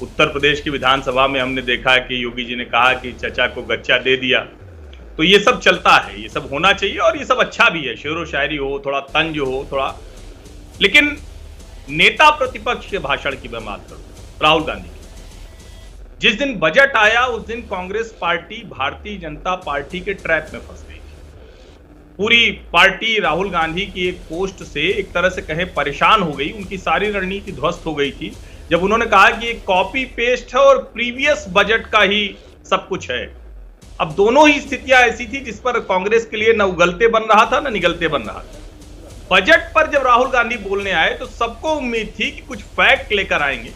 उत्तर प्रदेश की विधानसभा में हमने देखा कि योगी जी ने कहा कि चचा को गच्चा दे दिया। तो ये सब चलता है, ये सब होना चाहिए और ये सब अच्छा भी है, शेरो शायरी हो, थोड़ा तंज हो, थोड़ा। लेकिन नेता प्रतिपक्ष के भाषण की मैं बात करूं, राहुल गांधी की, जिस दिन बजट आया उस दिन कांग्रेस पार्टी भारतीय जनता पार्टी के ट्रैप में फंस गई थी। पूरी पार्टी राहुल गांधी की एक पोस्ट से एक तरह से कहें परेशान हो गई, उनकी सारी रणनीति ध्वस्त हो गई थी जब उन्होंने कहा कि ये कॉपी पेस्ट है और प्रीवियस बजट का ही सब कुछ है। अब दोनों ही स्थितियां ऐसी थी जिस पर कांग्रेस के लिए न उगलते बन रहा था न निगलते बन रहा था। बजट पर जब राहुल गांधी बोलने आए तो सबको उम्मीद थी कि कुछ फैक्ट लेकर आएंगे,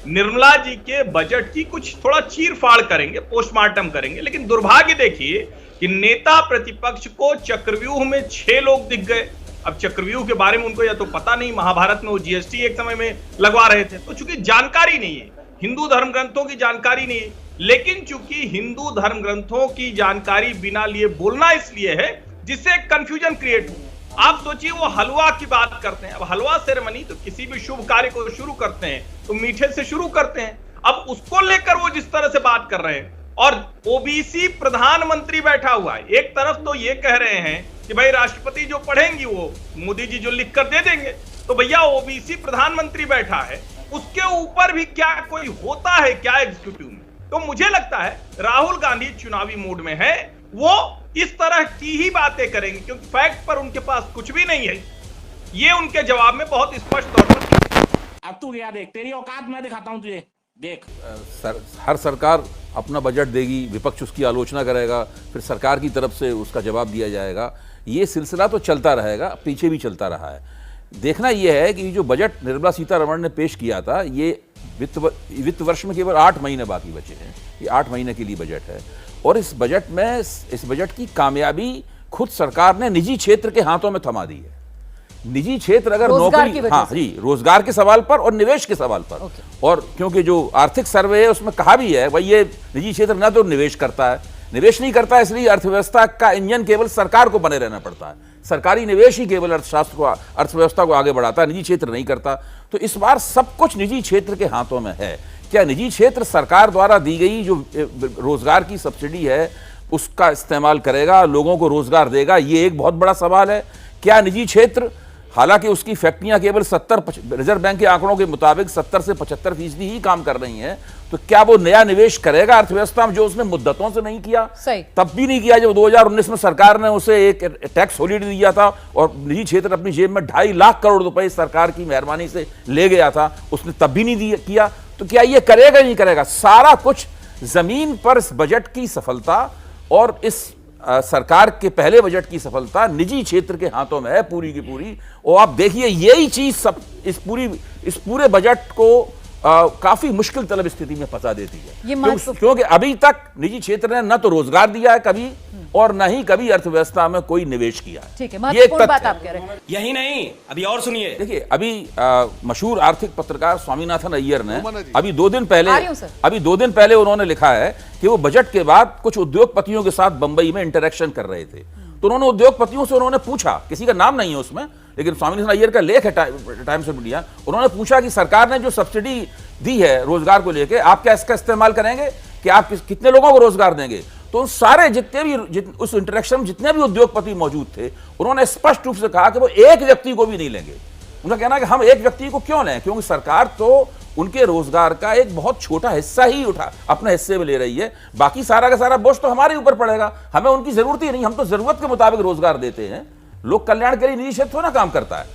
निर्मला जी के बजट की कुछ थोड़ा चीर-फाड़ करेंगे, पोस्टमार्टम करेंगे। लेकिन दुर्भाग्य देखिए कि नेता प्रतिपक्ष को चक्रव्यूह में 6 लोग दिख गए। अब चक्रव्यूह के बारे में उनको या तो पता नहीं, महाभारत में वो जीएसटी एक समय में लगवा रहे थे, तो चूंकि जानकारी नहीं है, हिंदू धर्म ग्रंथों की जानकारी नहीं है। लेकिन चूंकि हिंदू धर्म ग्रंथों की जानकारी बिना लिए बोलना इसलिए है जिससे कंफ्यूजन क्रिएट हो। आप सोचिए वो हलवा की बात करते हैं, अब हलवा सेरेमनी तो किसी भी शुभ कार्य को शुरू करते हैं तो मीठे से शुरू करते हैं। अब उसको लेकर वो जिस तरह से बात कर रहे हैं, और ओबीसी प्रधानमंत्री बैठा हुआ है, एक तरफ तो ये कह रहे हैं कि भाई राष्ट्रपति जो पढ़ेंगी वो मोदी जी जो लिख कर दे देंगे, तो भैया ओबीसी प्रधानमंत्री बैठा है, उसके ऊपर भी क्या कोई होता है क्या एग्जीक्यूटिव में? तो मुझे लगता है राहुल गांधी चुनावी मूड में है, वो इस तरह की ही बातें करेंगे क्योंकि फैक्ट पर उनके पास कुछ भी नहीं है। ये उनके जवाब में बहुत स्पष्ट तौर पर। अब तू गया, देख तेरी औकात मैं दिखाता हूं तुझे, देख। हर सरकार अपना बजट देगी, विपक्ष उसकी आलोचना करेगा, फिर सरकार की तरफ से उसका जवाब दिया जाएगा। ये सिलसिला तो चलता रहेगा, पीछे भी चलता रहा है। देखना यह है कि जो बजट निर्मला सीतारमण ने पेश किया था, ये वित्त वर्ष में केवल 8 महीने बाकी बचे हैं। ये 8 महीने के लिए बजट है और इस बजट की कामयाबी खुद सरकार ने निजी क्षेत्र के हाथों में थमा दी है। निजी क्षेत्र अगर नौकरी, हाँ जी, रोजगार के सवाल पर और निवेश के सवाल पर। और क्योंकि जो आर्थिक सर्वे है उसमें कहा भी है भाई ये निजी क्षेत्र न तो निवेश करता है, निवेश नहीं करता है, इसलिए अर्थव्यवस्था का इंजन केवल सरकार को बने रहना पड़ता है। सरकारी निवेश ही केवल अर्थव्यवस्था को आगे बढ़ाता है, निजी क्षेत्र नहीं करता। तो इस बार सब कुछ निजी क्षेत्र के हाथों में है। क्या निजी क्षेत्र सरकार द्वारा दी गई जो रोजगार की सब्सिडी है उसका इस्तेमाल करेगा, लोगों को रोजगार देगा? ये एक बहुत बड़ा सवाल है। क्या निजी क्षेत्र, हालांकि उसकी फैक्ट्रियां केवल 70, रिजर्व बैंक के आंकड़ों के मुताबिक 70 से 75% ही काम कर रही हैं, तो क्या वो नया निवेश करेगा अर्थव्यवस्था में जो उसने मुद्दतों से नहीं किया? सही तब भी नहीं किया जब 2019 में सरकार ने उसे एक टैक्स हॉलिडे दिया था और निजी क्षेत्र अपनी जेब में 2.5 लाख करोड़ रुपए सरकार की मेहरबानी से ले गया था, उसने तब भी नहीं किया। तो क्या ये करेगा नहीं करेगा? सारा कुछ जमीन पर इस बजट की सफलता और इस सरकार के पहले बजट की सफलता निजी क्षेत्र के हाथों में है पूरी की पूरी। और आप देखिए यही चीज सब इस पूरे बजट को काफी मुश्किल तलब स्थिति में फंसा देती है, क्योंकि अभी तक निजी क्षेत्र ने न तो रोजगार दिया है कभी और न ही कभी अर्थव्यवस्था में कोई निवेश किया है। ठीक है, महत्वपूर्ण बात आप कह रहे हैं। यही नहीं, अभी और सुनिए। देखिए अभी मशहूर आर्थिक पत्रकार स्वामीनाथन अय्यर ने अभी 2 दिन पहले उन्होंने लिखा है कि वो बजट के बाद कुछ उद्योगपतियों के साथ बंबई में इंटरेक्शन कर रहे थे। तो उन्होंने उद्योगपतियों से उन्होंने पूछा, किसी का नाम नहीं है उसमें, लेकिन स्वामीनाथन अय्यर का लेख है टाइम्स ऑफ इंडिया, उन्होंने पूछा कि सरकार ने जो सब्सिडी दी है रोजगार को लेकर, आप क्या इसका इस्तेमाल करेंगे, कि आप कितने लोगों को रोजगार देंगे? तो उन सारे उस इंटरेक्शन में जितने भी उद्योगपति मौजूद थे, उन्होंने स्पष्ट रूप से कहा कि वो एक व्यक्ति को भी नहीं लेंगे। उनका कहना है कि हम एक व्यक्ति को क्यों लें, क्योंकि सरकार तो उनके रोजगार का एक बहुत छोटा हिस्सा ही अपने हिस्से में ले रही है, बाकी सारा का सारा बोझ तो हमारे ऊपर पड़ेगा। हमें उनकी जरूरत ही नहीं, हम तो जरूरत के मुताबिक रोजगार देते हैं। लोक कल्याण के लिए निजी क्षेत्र थोड़ा काम करता है।